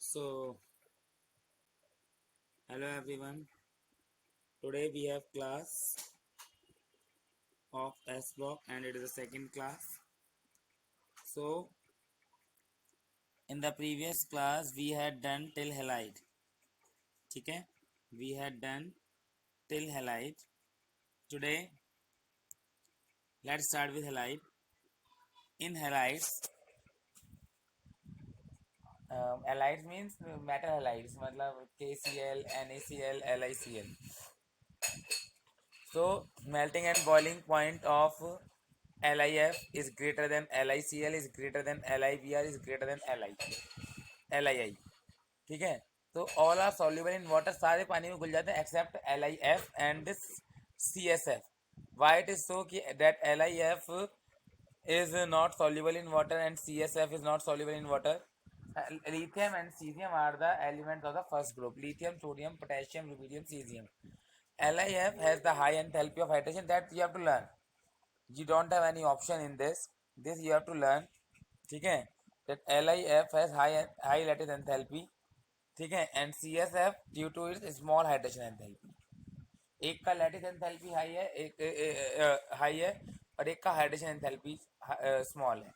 So, hello everyone. Today we have class of S block and it is the second class. So, in the previous class we had done till halide. ठीक है? We had done till halide. Today, let's start with halide. In halides, halides means metal halides, मतलब KCl, NaCl, LiCl. So, melting and boiling point of LiF is greater than LiCl is greater than LiBr is greater than LiI. ठीक है, तो all are soluble in water, सारे पानी में घुल जाते हैं except LiF and CSF. Why it is so कि that LiF is not soluble in water and CSF is not soluble in water? Lithium and cesium are the elements of the first group. Lithium, sodium, potassium, rubidium, cesium. LiF has the high enthalpy of hydration. That you have to learn. You don't have any option in this. This you have to learn. ठीक है, that LiF has high lattice enthalpy. ठीक है, and CSF due to its small hydration enthalpy. एक का lattice enthalpy high है, एक high है, और एक का हाइड्रेशन एंथैल्पी स्मॉल है.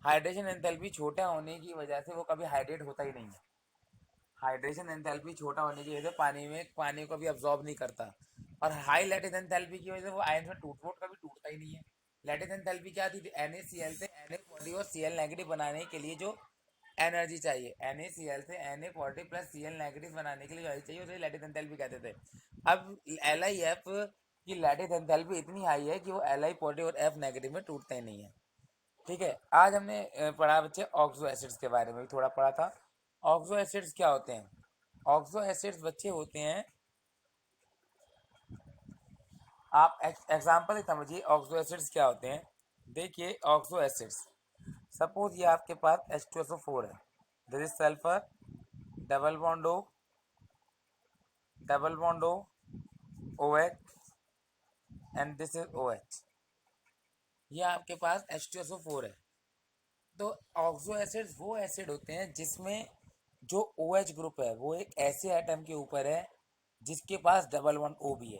हाइड्रेशन एंथैल्पी छोटा होने की वजह से वो कभी हाइड्रेट होता ही नहीं है. हाइड्रेशन एंथैल्पी छोटा होने की वजह से पानी को भी अब्जॉर्ब नहीं करता, और हाई लैटिस एंथैल्पी की वजह से वो आयन में कभी टूटता ही नहीं है. लैटिस एंथैल्पी क्या थी? NaCl से Na+ और Cl नेगेटिव बनाने के लिए जो एनर्जी चाहिए, NaCl से Na+ प्लस Cl नेगेटिव बनाने के लिए जो एनर्जी चाहिए उसे लैटिस एंथैल्पी कहते थे. अब LiF की लैटिस एंथैल्पी इतनी हाई है कि वो Li पॉजिटिव और F नेगेटिव में टूटता ही नहीं है. ठीक है, आज हमने पढ़ा बच्चे ऑक्सो एसिड्स के बारे में भी थोड़ा पढ़ा था. ऑक्सो एसिड्स क्या होते हैं? ऑक्सो एसिड्स बच्चे होते हैं, आप एग्जाम्पल ही समझिए ऑक्सो एसिड्स क्या होते हैं. देखिए ऑक्सो एसिड्स, सपोज ये आपके पास H2SO4 है, this is sulphur, double bond O, double bond O, OH and this is OH. ये आपके पास H2SO4 है. तो ऑक्सो एसिड्स वो एसिड होते हैं जिसमें जो OH ग्रुप है वो एक ऐसे एटम के ऊपर है जिसके पास डबल बॉन्ड O भी है.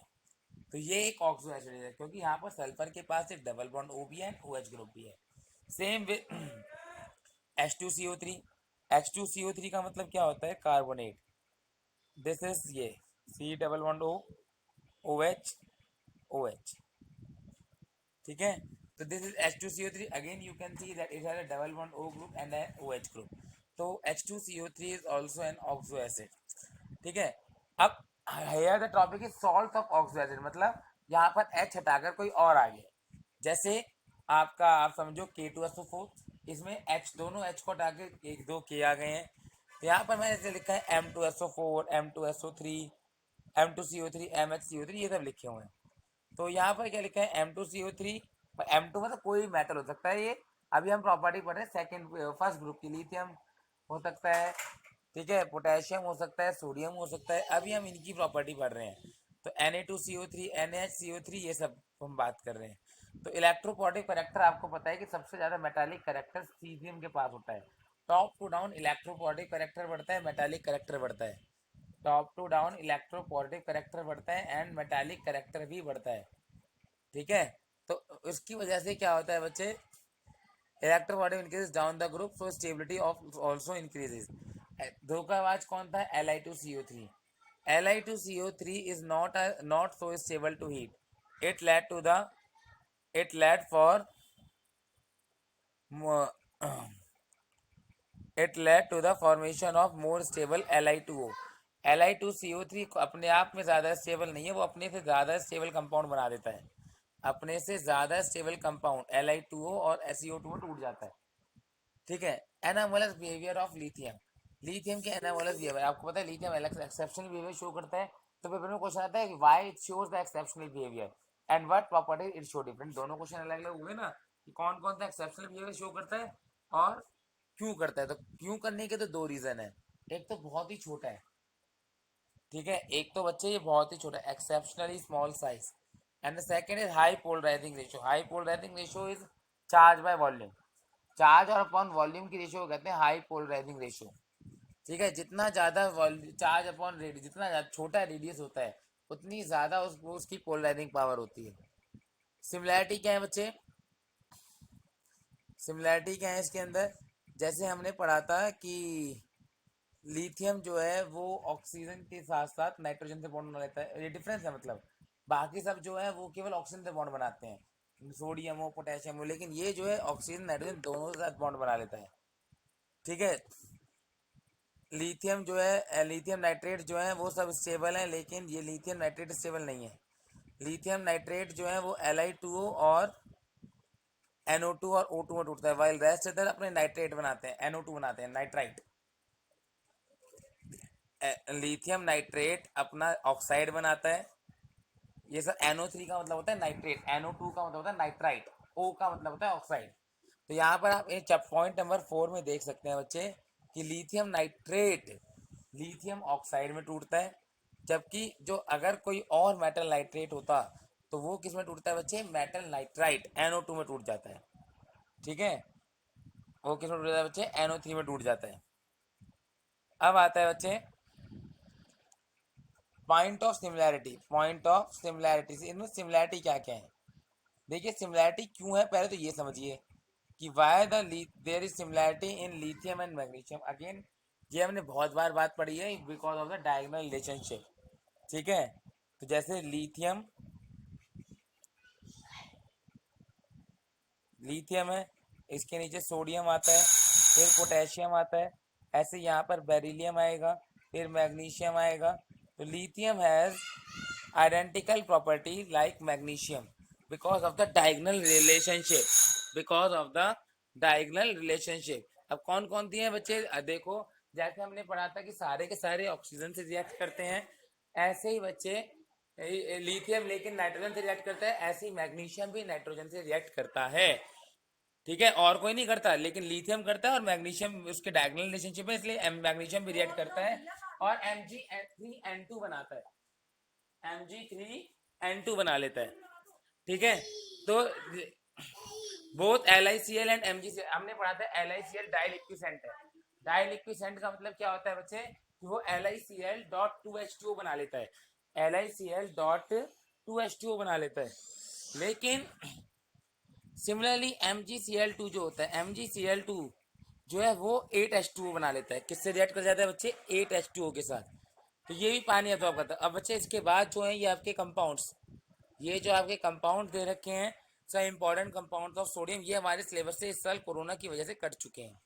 तो ये एक ऑक्सो एसिड है, क्योंकि यहाँ पर सल्फर के पास एक डबल बॉन्ड O भी है, OH ग्रुप भी है. Same with H2CO3. H2CO3 का मतलब क्या होता है? कार्बोनेट. दिस इज ये C double bond O, OH, OH. ठीक है, तो this is H2CO3. Again you can see that it has a double bond O group and a OH group. तो H2CO3 is also an oxo acid. ठीक है, अब here the topic is salt of oxo acid, मतलब यहाँ पर H हटाकर कोई और आ गया. जैसे आपका आप समझो K2SO4, इसमें H दोनों H को हटा के एक दो K आ गए हैं. तो यहाँ पर मैंने जैसे लिखा है M2SO4, M2SO3, M2CO3, MHCO3, ये सब लिखे हुए हैं. तो यहाँ पर क्या लिखा है? M2CO3. M2 मतलब कोई मेटल हो सकता है. ये अभी हम प्रॉपर्टी पढ़ रहे हैं सेकेंड फर्स्ट ग्रुप की. लिथियम हो सकता है, ठीक है, पोटेशियम हो सकता है, सोडियम हो सकता है. अभी हम इनकी प्रॉपर्टी पढ़ रहे हैं. तो Na2CO3, NaHCO3, ये सब हम बात कर रहे हैं. तो इलेक्ट्रोपोटिक करेक्टर आपको पता है कि सबसे ज़्यादा मेटालिक करेक्टर सीजियम के पास होता है. टॉप टू डाउन इलेक्ट्रोपोटिक करेक्टर बढ़ता है, मेटालिक करेक्टर बढ़ता है. टॉप टू डाउन इलेक्ट्रोपोटिक करेक्टर बढ़ता है एंड मेटालिक करेक्टर भी बढ़ता है. ठीक है, तो उसकी वजह से क्या होता है बच्चे? Electropositive increase down the group, so stability of also increases. धोखाबाज कौन था? Li2CO3. Li2CO3 is not so stable to heat. It led to the it led for it led to the formation of more stable Li2O. Li2CO3 अपने आप में ज़्यादा stable नहीं है, वो अपने से ज़्यादा स्टेबल कंपाउंड बना देता है. अपने से ज़्यादा स्टेबल कंपाउंड Li2O और SiO2 टूट जाता है. ठीक है, anomalous behaviour of lithium. Lithium के एनामोलस बिहेवियर आपको पता है. लिथियम एक्सेप्शनल बिहेवियर शो करता है. तो पेपर में क्वेश्चन आता है कि why it shows the exceptional behaviour and what properties it show different. दोनों क्वेश्चन अलग अलग हुए ना, कि कौन कौन सा एक्सेप्शनल बिहेवियर शो करता है और क्यों करता है. तो क्यों करने के तो दो रीजन है. एक तो बहुत ही छोटा है, ठीक है, एक तो बच्चे ये बहुत ही छोटा है, exceptionally small size. And the second is high polarizing ratio. High polarizing ratio is charge by volume. Charge और अपॉन वॉल्यूम की रेशियो को कहते हैं हाई पोलराइजिंग रेशियो. ठीक है, जितना ज़्यादा चार्ज अपॉन रेडियस, जितना छोटा रेडियस होता है उतनी ज़्यादा उसकी पोलराइजिंग पावर होती है। सिमिलैरिटी क्या है बच्चे? सिमिलैरिटी क्या है इसके अंदर? जैसे हमने पढ़ा था कि लिथियम जो है वो ऑक्सीजन के साथ साथ नाइट्रोजन से बॉन्ड बना लेता है, ये डिफरेंस है मतलब। बाकी सब जो है वो केवल ऑक्सीजन से बॉन्ड बनाते हैं, सोडियम हो पोटेशियम हो, लेकिन ये जो है ऑक्सीजन नाइट्रोजन दोनों के साथ बॉन्ड बना लेता है। ठीक है। लिथियम जो है, लिथियम नाइट्रेट जो है वो सब स्टेबल है, लेकिन ये लिथियम नाइट्रेट स्टेबल नहीं है। लिथियम नाइट्रेट जो है वो Li2O और NO2 और O2 में टूटता है, वाइल रेस्ट अदर अपने नाइट्रेट बनाते हैं, NO2 बनाते हैं, नाइट्राइट। लिथियम नाइट्रेट अपना ऑक्साइड बनाता है। ये सर NO3 का मतलब होता है नाइट्रेट, NO2 का मतलब होता है नाइट्राइट, O का मतलब होता है ऑक्साइड। तो यहाँ पर आप एक पॉइंट नंबर 4 में देख सकते हैं बच्चे कि लिथियम नाइट्रेट लिथियम ऑक्साइड में टूटता है, जबकि जो अगर कोई और मेटल नाइट्रेट होता तो वो किस में टूटता है बच्चे? मेटल नाइट्राइट NO2 में टूट जाता है। ठीक है, वो किस में टूट जाता है बच्चे? NO3 में टूट जाता है। अब आता है बच्चे point of similarity. Point of similarity से इनमें सिमिलैरिटी क्या क्या है? देखिए सिमिलैरिटी क्यों है पहले तो ये समझिए कि why the there is similarity in lithium and magnesium. Again ये हमने बहुत बार बात पढ़ी है, because of the diagonal relationship. ठीक है, तो जैसे लिथियम, लिथियम है, इसके नीचे सोडियम आता है, फिर पोटेशियम आता है, ऐसे यहाँ पर बेरिलियम आएगा, फिर मैग्नीशियम आएगा। तो lithium has identical property like magnesium because of the diagonal relationship, because of the diagonal relationship। अब कौन कौन दिए हैं बच्चे? देखो, जैसे हमने पढ़ा था कि सारे के सारे ऑक्सीजन से रिएक्ट करते हैं, ऐसे ही बच्चे लिथियम लेकिन नाइट्रोजन से रिएक्ट करता है, ऐसे ही मैग्नीशियम भी नाइट्रोजन से रिएक्ट करता है। ठीक है, और कोई नहीं करता, लेकिन लिथियम करता है और मैग्नीशियम उसके डायगोनल रिलेशनशिप है, इसलिए मैग्नीशियम भी रिएक्ट करता है और Mg3N2 बनाता है, Mg3N2 बना लेता है। ठीक है, तो बोथ LiCl एंड MgCl हमने पढ़ा था, LiCl डाइलिक्विसेंट है। डाइलिक्विसेंट का मतलब क्या होता है बच्चे? कि वो LiCl डॉट 2H2O बना लेता है, LiCl डॉट 2H2O बना लेता है। लेकिन सिमिलरली MgCl2 जो होता है, MgCl2 जो है वो 8H2O बना लेता है। किससे रिएक्ट कर जाता है बच्चे? 8H2O के साथ। तो ये भी पानी है तो आप कहते हैं। अब बच्चे इसके बाद जो है ये आपके कंपाउंड्स, ये जो आपके कंपाउंड दे रखे हैं सब इंपॉर्टेंट कंपाउंड्स ऑफ सोडियम, ये हमारे सिलेबस से इस साल कोरोना की वजह से कट चुके हैं।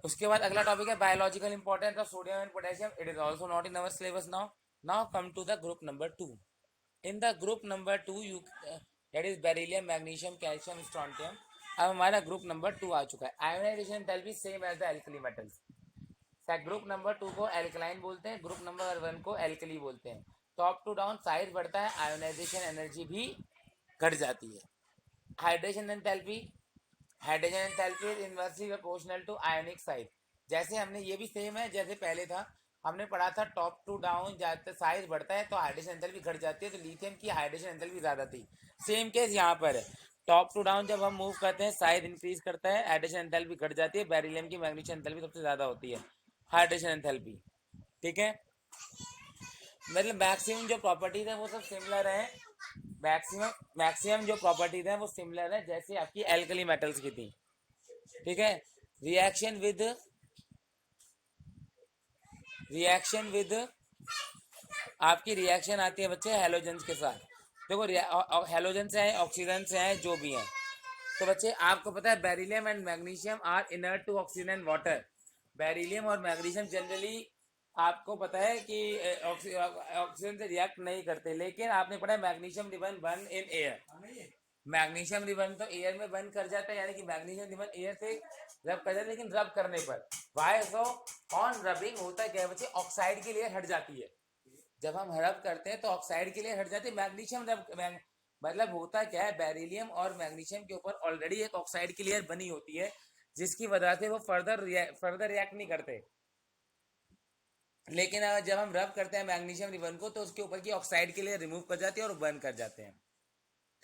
उसके बाद अगला टॉपिक है biological importance of sodium and potassium. It is also not in our syllabus now. Now come to the group number 2। In the group number 2 you that is beryllium magnesium calcium strontium. अब हमारा group number 2 आ चुका है। Ionization will be same as the alkali metals. Group number 2 को alkaline बोलते हैं, group number 1 को alkali बोलते हैं। टॉप टू डाउन साइज बढ़ता है, आयोनाइजेशन एनर्जी भी घट जाती है। Hydration enthalpy, hydrogen enthalpy is inversely proportional to ionic size. जैसे हमने ये भी सेम है जैसे पहले था, हमने पढ़ा था टॉप टू डाउन जाते साइज बढ़ता है तो हाइड्रोजन एंथैल्पी घट जाती है, तो लिथियम की हाइड्रोजन एंथैल्पी ज्यादा थी। सेम केस यहाँ पर है, टॉप टू डाउन जब हम मूव करते हैं साइज इंक्रीज करता है, हाइड्रोजन एंथैल्पी घट जाती है। बेरिलियम की मैग्नीशियम एंथैल्पी सबसे ज्यादा होती है, हाइड्रोजन एंथैल्पी। ठीक है, मतलब मैक्सिमम जो प्रॉपर्टीज है वो सब सिमिलर है। मैक्सिमम मैक्सिमम जो प्रॉपर्टीज है वो सिमिलर है जैसे आपकी एल्कली मेटल्स की थी। ठीक है, रिएक्शन विद रिएक्शन विद आपकी रिएक्शन आती है बच्चे हेलोजन के साथ। देखो हेलोजन से है, ऑक्सीजन से है, जो भी है। तो बच्चे आपको पता है beryllium and magnesium are inert to oxygen and water. Beryllium और मैग्नीशियम जनरली आपको पता है कि ऑक्सीजन से रिएक्ट नहीं करते, लेकिन आपने पढ़ा है magnesium ribbon burn in air. Magnesium ribbon तो एयर में बर्न कर जाता है, यानी कि मैग्नीशियम रिबन एयर से रब कर जाता है, लेकिन रब करने पर वाई सो ऑन रबिंग होता क्या है बच्चे? ऑक्साइड की लेयर हट जाती है। जब हम रब करते हैं तो ऑक्साइड की लेयर हट जाती है, मैग्नीशियम मतलब होता क्या है, बेरिलियम और मैग्नीशियम के ऊपर ऑलरेडी एक ऑक्साइड की लेयर बनी होती है, जिसकी वजह से वो फर्दर रिएक्ट नहीं करते। लेकिन जब हम रब करते हैं मैग्नीशियम रिबन को तो उसके ऊपर की ऑक्साइड की लेयर रिमूव कर जाती है और बर्न कर जाते हैं।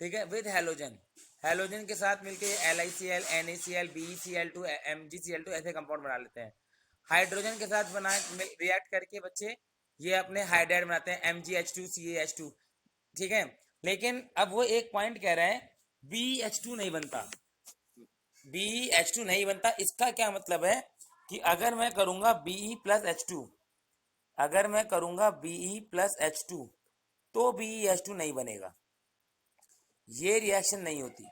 ठीक है, विद हेलोजन, हेलोजन के साथ मिलके LiCl NaCl BeCl2 MgCl2 ऐसे कंपाउंड बना लेते हैं। हाइड्रोजन के साथ बना रिएक्ट करके बच्चे ये अपने हाइड्राइड बनाते हैं MgH2CaH2, ठीक है। लेकिन अब वो एक पॉइंट कह रहा है BH2 नहीं बनता, BH2 नहीं बनता। इसका क्या मतलब है कि अगर मैं करूंगा Be+H2, अगर मैं करूंगा Be+H2 तो BeH2 नहीं बनेगा, ये रिएक्शन नहीं होती।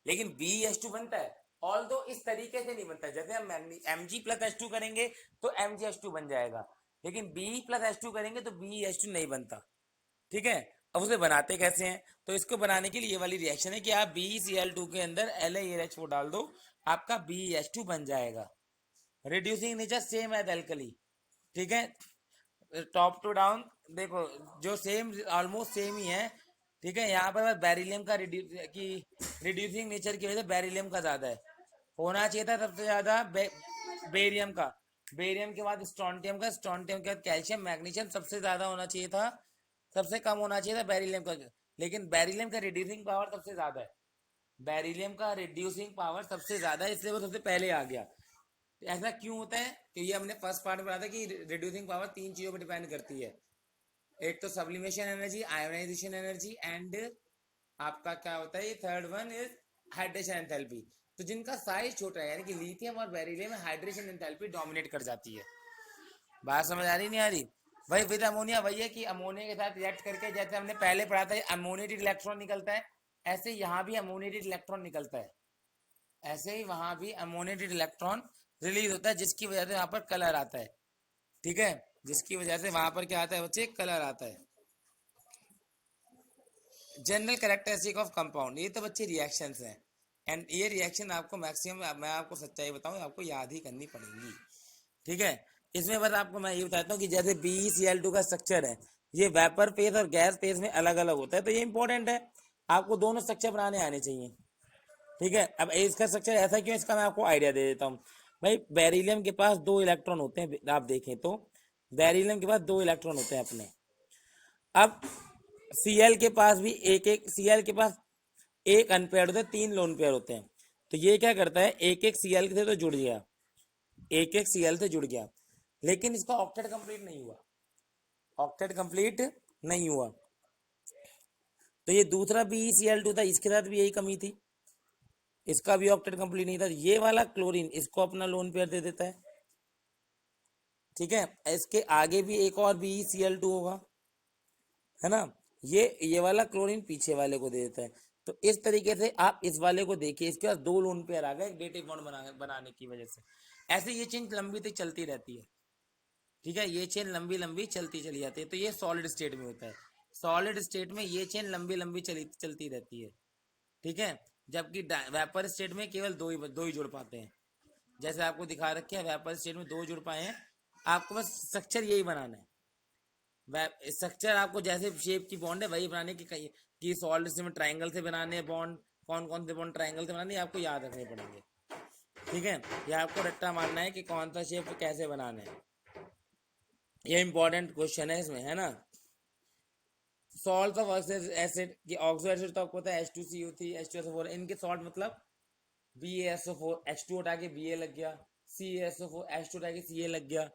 लेकिन BeH2 बनता है, ऑल दो इस तरीके से नहीं बनता। जैसे हम Mg+H2 करेंगे तो MgH2 बन जाएगा, लेकिन Be+H2 करेंगे तो BeH2 नहीं बनता, ठीक है। अब उसे बनाते कैसे हैं? तो इसको बनाने के लिए ये वाली रिएक्शन है कि आप BeCl2 के अंदर LaLH4 डाल दो, आपका BeH2 बन जाएगा। Reducing nature same as alkali, ठीक है। टॉप टू डाउन देखो जो सेम ऑलमोस्ट सेम ही है, ठीक है। यहाँ पर बेरिलियम का रिड्यूसिंग नेचर की वजह से बेरिलियम का ज्यादा है, होना चाहिए था सबसे ज्यादा बेरियम का, बेरियम के बाद स्ट्रॉन्टियम का, स्ट्रॉन्टियम के बाद कैल्शियम मैग्नीशियम सबसे ज्यादा होना चाहिए था, सबसे कम होना चाहिए था बेरिलियम का। लेकिन बेरिलियम का रिड्यूसिंग पावर सबसे ज्यादा है, बेरिलियम का रिड्यूसिंग पावर सबसे ज्यादा है, इसलिए वो सबसे पहले आ गया। ऐसा क्यों होता है? कि ये हमने फर्स्ट पार्ट में पढ़ा था कि रिड्यूसिंग पावर तीन चीजों पर डिपेंड करती है। एक तो sublimation energy, ionization energy, and आपका क्या होता है, third one is hydration enthalpy. तो जिनका साइज छोटा है यानी कि लिथियम और बेरिलियम में हाइड्रेशन एंथैल्पी डोमिनेट कर जाती है। बात समझ आ रही नहीं आ रही? वही विद अमोनिया वही है कि अमोनिया के साथ रिएक्ट करके, जैसे हमने पहले पढ़ा था अमोनिएटेड इलेक्ट्रॉन निकलता है, ऐसे यहाँ भी अमोनिएटेड इलेक्ट्रॉन निकलता है, ऐसे ही वहां भी अमोनिएटेड इलेक्ट्रॉन रिलीज होता है, जिसकी वजह से वहां पर कलर आता है, ठीक है। जिसकी वजह से वहां पर क्या आता है बच्चे, कलर आता है। जनरल कैरेक्टरिस्टिक ऑफ कंपाउंड, ये तो बच्चे रिएक्शंस हैं, एंड ये रिएक्शन आपको मैक्सिमम, मैं आपको सच्चाई बताऊं, आपको याद ही करनी पड़ेगी, ठीक है। इसमें बस आपको मैं ये बताता हूँ कि जैसे BeCl2 का स्ट्रक्चर है, ये वेपर फेज और गैस फेज में अलग अलग होता है, तो ये इंपॉर्टेंट है, आपको दोनों स्ट्रक्चर बनाने आने चाहिए, ठीक है। अब इसका स्ट्रक्चर ऐसा क्यों, इसका मैं आपको आइडिया दे देता हूँ। भाई बेरिलियम के पास दो इलेक्ट्रॉन होते हैं, आप देखें तो बेरिलियम के पास दो इलेक्ट्रॉन होते हैं अपने। अब Cl के पास भी एक एक, Cl के पास एक अनपेयर होता है, तीन लोन पेयर होते हैं। तो ये क्या करता है, एक एक Cl से तो जुड़ गया, एक एक Cl से जुड़ गया, लेकिन इसका ऑक्टेट कंप्लीट नहीं हुआ, ऑक्टेट कंप्लीट नहीं हुआ। तो ये दूसरा BeCl2 था, इसके साथ भी यही कमी थी, इसका भी ऑक्टेट कंप्लीट नहीं था। ये वाला क्लोरीन इसको अपना लोन पेयर दे देता है, ठीक है। इसके आगे भी एक और BeCl2 होगा, है ना। ये वाला क्लोरीन पीछे वाले को दे देता है। तो इस तरीके से आप इस वाले को देखिए, इसके पास दो लोन पेयर आ गए डेटिव बॉन्ड बनाने की वजह से। ऐसे ये चेन लंबी तक चलती रहती है, ठीक है, ये चेन लंबी लंबी चलती चली जाती है। तो ये सॉलिड स्टेट में होता है, सॉलिड स्टेट में ये चेन लंबी लंबी चलती रहती है, ठीक है। जबकि वेपर स्टेट में केवल दो ही जुड़ पाते हैं, जैसे आपको दिखा रखे हैं वेपर स्टेट में दो जुड़ पाए हैं। आपको बस स्ट्रक्चर यही बनाना है, स्ट्रक्चर आपको जैसे शेप की बॉन्ड है वही बनाने की, कि सॉलिड स्टेट में ट्राइंगल से बनाने हैं बॉन्ड, कौन कौन से बॉन्ड ट्राइंगल से बनाने आपको याद रखने पड़ेंगे, ठीक है। ये आपको रट्टा मारना है कि कौन सा शेप कैसे बनाना है, ये इंपॉर्टेंट क्वेश्चन है इसमें, है ना। सॉल्ट ऑफ एसिड की ऑक्सो एसिड तो आपको पता है H2CO3 H2SO4, इनके सॉल्ट मतलब BaSO4 H2 हटा के Ba लग गया, CaSO4 H2 हटा के Ca लग गया।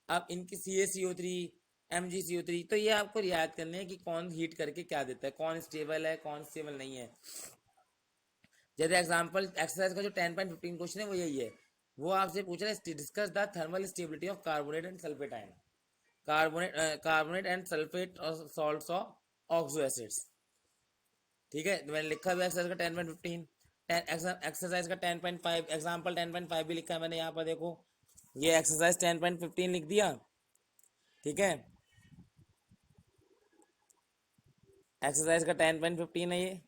अब इनकी CaCO3 MgCO3, तो ये आपको याद करने हैं कि कौन हीट करके क्या देता है, कौन स्टेबल है कौन स्टेबल नहीं है। जैसे एग्जांपल एक्सरसाइज का जो 10.15 क्वेश्चन है वो यही है, वो आपसे पूछ रहा है discuss the thermal stability of carbonate and sulphate ion, carbonate and sulphate और सॉल्ट्स ऑफ ऑक्सो एसिड्स, ठीक है। तो मैंने लिखा हुआ एक्सरसाइज का 10.15, एक्सरसाइज का 10.5, एग्जाम्पल 10.5 भी लिखा है मैंने यहाँ पर, देखो ये एक्सरसाइज 10.15 लिख दिया, ठीक है। एक्सरसाइज का 10.15 है ये,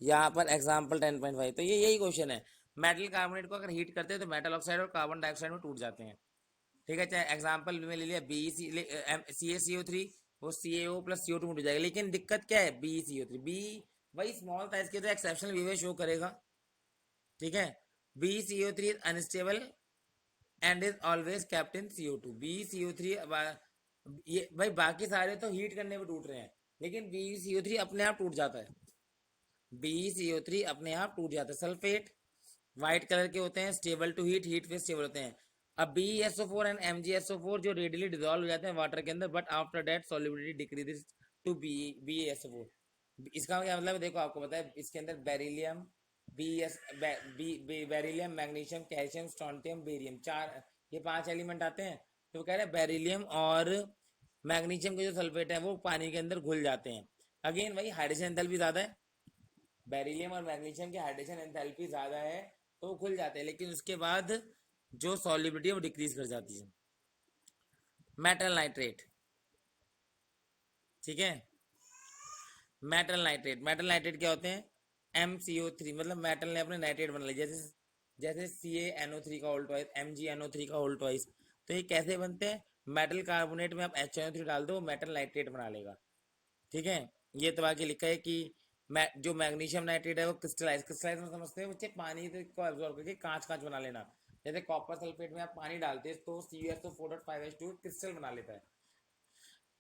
यहाँ पर एग्जाम्पल 10.5। तो ये यही क्वेश्चन है, मेटल कार्बोनेट को अगर हीट करते हैं तो मेटल ऑक्साइड और कार्बन डाइऑक्साइड में टूट जाते हैं, ठीक है। चाहे एग्जाम्पल में ले लिया CaCO3, वो CaO+CO2 में टूट जाएगा। लेकिन दिक्कत क्या है, BeCO3 वही स्मॉल साइज के, तो एक्सेप्शनल बिहेवियर शो करेगा, ठीक है। BeCO3 is unstable and is always kept in CO2। BeCO3 ये भाई बाकी सारे तो हीट करने पे टूट रहे हैं, लेकिन BeCO3 अपने आप टूट जाता है, BeCO3 अपने आप टूट जाता है। सल्फेट वाइट कलर के होते हैं स्टेबल टू हीट, हीट पे स्टेबल होते हैं। अब BeSO4 एंड MgSO4 जो रेडिली डिजोल्व हो जाते हैं वाटर के अंदर, but after that solubility decreases to BeSO4। इसका क्या मतलब है, देखो आपको पता है इसके अंदर beryllium, beryllium, magnesium, calcium, strontium, barium, चार, ये पांच एलिमेंट आते हैं। तो वो कह रहे हैं बेरिलियम और मैग्नीशियम के जो सल्फेट है वो पानी के अंदर घुल जाते हैं। अगेन वही हाइड्रोजन एंथैल्पी ज्यादा है, बेरिलियम और मैग्नीशियम की हाइड्रोजन एंथैल्पी ज्यादा है तो वो खुल जाते हैं, लेकिन उसके बाद जो सॉल्युबिलिटी है वो डिक्रीज कर जाती है। मेटल नाइट्रेट, ठीक है, मेटल नाइट्रेट, मेटल नाइट्रेट क्या होते हैं, MCO3, मतलब मेटल ने अपने नाइट्रेट बना लिया, जैसे जैसे CaNO3 का होल ट्वाइस, MgNO3 का होल ट्वाइस। तो ये कैसे बनते हैं, मेटल कार्बोनेट में आप HNO3 डाल दो मेटल नाइट्रेट बना लेगा, ठीक है। ये तो बाकी लिखा है कि जो मैग्नीशियम नाइट्रेट है वो क्रिस्टलाइज, क्रिस्टलाइज में समझते हैं बच्चे, पानी को एब्जॉर्ब करके कांच कांच बना लेना। जैसे कॉपर सल्फेट में आप पानी डालते हैं तो CuSO4.5H2 क्रिस्टल बना लेता है,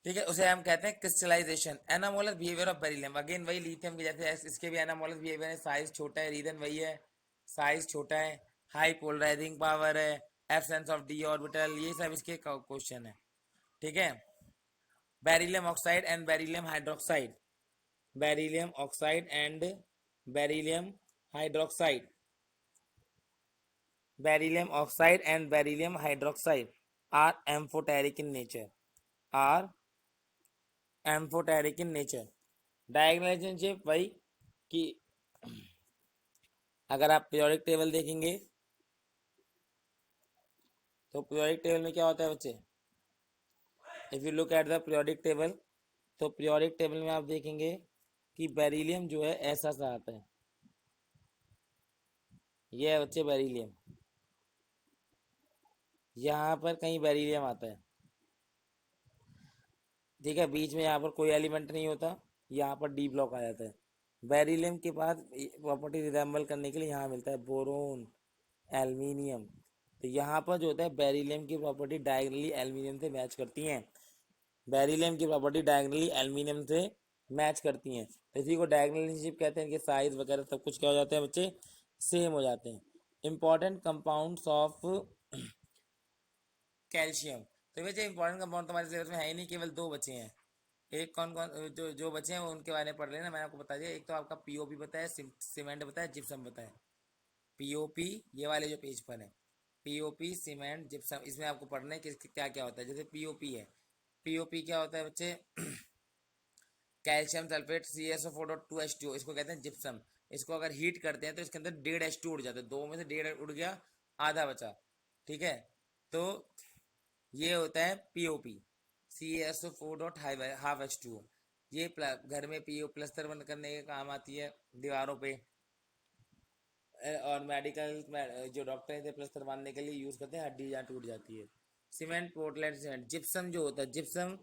ठीक है, उसे हम कहते हैं crystallization. Anomalous behaviour of beryllium, again वही लिथियम के जैसे इसके भी एनामोलस बिहेवियर है, साइज छोटा है, रीजन वही है, साइज छोटा है, हाई पोलराइजिंग पावर है, एब्सेंस ऑफ डी ऑर्बिटल, ये सब इसके क्वेश्चन है, ठीक है। Beryllium oxide and beryllium hydroxide, beryllium oxide and beryllium hydroxide, beryllium oxide and beryllium hydroxide are amphoteric in nature, are amphoteric in nature. Diagonal relationship वही कि अगर आप पीरियोडिक टेबल देखेंगे तो पीरियोडिक टेबल में क्या होता है बच्चे, if you look at the periodic table, तो पीरियोडिक टेबल में आप देखेंगे कि बेरिलियम जो है ऐसा सा आता है, ये है बच्चे बेरिलियम, यहाँ पर कहीं बेरिलियम आता है, ठीक है, बीच में यहाँ पर कोई एलिमेंट नहीं होता, यहाँ पर डी ब्लॉक आ जाता है। बेरिलियम के बाद प्रॉपर्टी रिजेंबल करने के लिए यहाँ मिलता है बोरोन, एल्यूमिनियम। तो यहाँ पर जो होता है बेरिलियम की प्रॉपर्टी डायगनली एल्यूमिनियम से मैच करती हैं, बेरिलियम की प्रॉपर्टी डायगनली एल्यूमिनियम से मैच करती हैं, तो इसी को डायगनल रिलेशनशिप कहते हैं कि साइज वगैरह सब कुछ क्या हो जाते हैं बच्चे, सेम हो जाते हैं। इंपॉर्टेंट कंपाउंड्स ऑफ कैल्शियम, तो वैसे इंपॉर्टेंट कंपाउंड तुम्हारे सिलेबस में है ही नहीं, केवल दो बचे हैं। एक कौन कौन जो जो बचे हैं वो उनके बारे में पढ़ लेना, मैंने आपको बता दिया। एक तो आपका पीओपी बताया, सीमेंट बताया, जिप्सम बताया। पीओपी ये वाले जो पेज पर है, पीओपी, सीमेंट, जिप्सम, इसमें आपको पढ़ना है कि क्या क्या होता है। जैसे पीओपी है, पीओपी क्या होता है बच्चे, कैल्शियम सल्फेट CaSO4.2H2, इसको कहते हैं जिप्सम। इसको अगर हीट करते हैं तो इसके अंदर 1.5H2 उड़ जाता है, दो में से 1.5 उड़ गया, आधा बचा, ठीक है। तो ये होता है पीओपी, CaSO4.5H2। ये घर में पीओ प्लस्तर बंद करने के काम आती है दीवारों पे, और मेडिकल जो डॉक्टर थे प्लस्तर बांधने के लिए यूज करते हैं, हड्डी जहाँ टूट जाती है। Cement, Portland cement. जिप्सम जो होता है, जिप्सम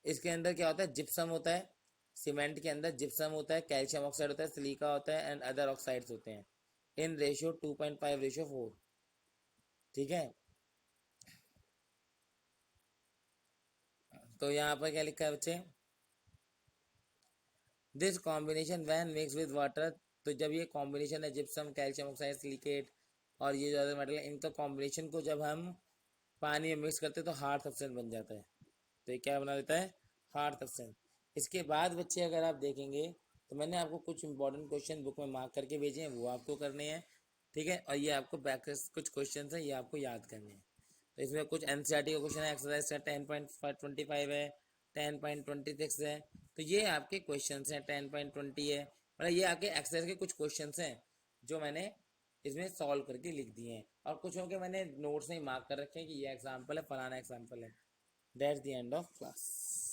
इसके अंदर क्या होता है, जिप्सम होता है, सीमेंट के अंदर जिप्सम होता है, कैल्शियम ऑक्साइड होता है, सिलिका होता है एंड अदर ऑक्साइड्स होते हैं इन रेशियो 2.5:4, ठीक है। तो यहाँ पर क्या लिखा है बच्चे, this combination when mix with water, तो जब ये कॉम्बिनेशन है जिप्सम, कैल्शियम ऑक्साइड, सिलिकेट और ये जो अदर मेटल है, इनका कॉम्बिनेशन को जब हम पानी में मिक्स करते हैं तो हार्ड सब्सटेंस बन जाता है। तो ये क्या बना देता है, हार्ड सब्सटेंस। इसके बाद बच्चे अगर आप देखेंगे तो मैंने आपको कुछ इंपॉर्टेंट क्वेश्चन बुक में मार्क करके भेजे हैं, वो आपको करने हैं, ठीक है। और ये आपको बैक कुछ क्वेश्चन हैं, ये आपको याद करने हैं। तो इसमें कुछ NCERT का क्वेश्चन है, एक्सरसाइज का 10.25 है, 10.26 है। तो ये आपके क्वेश्चन हैं, 10.20 है, मतलब ये आपके एक्सरसाइज के कुछ क्वेश्चन हैं जो मैंने इसमें सॉल्व करके लिख दिए हैं, और कुछ हो के मैंने नोट्स में मार्क कर रखे हैं कि ये एग्जाम्पल है, फलाना एग्जाम्पल है। That's the end of class.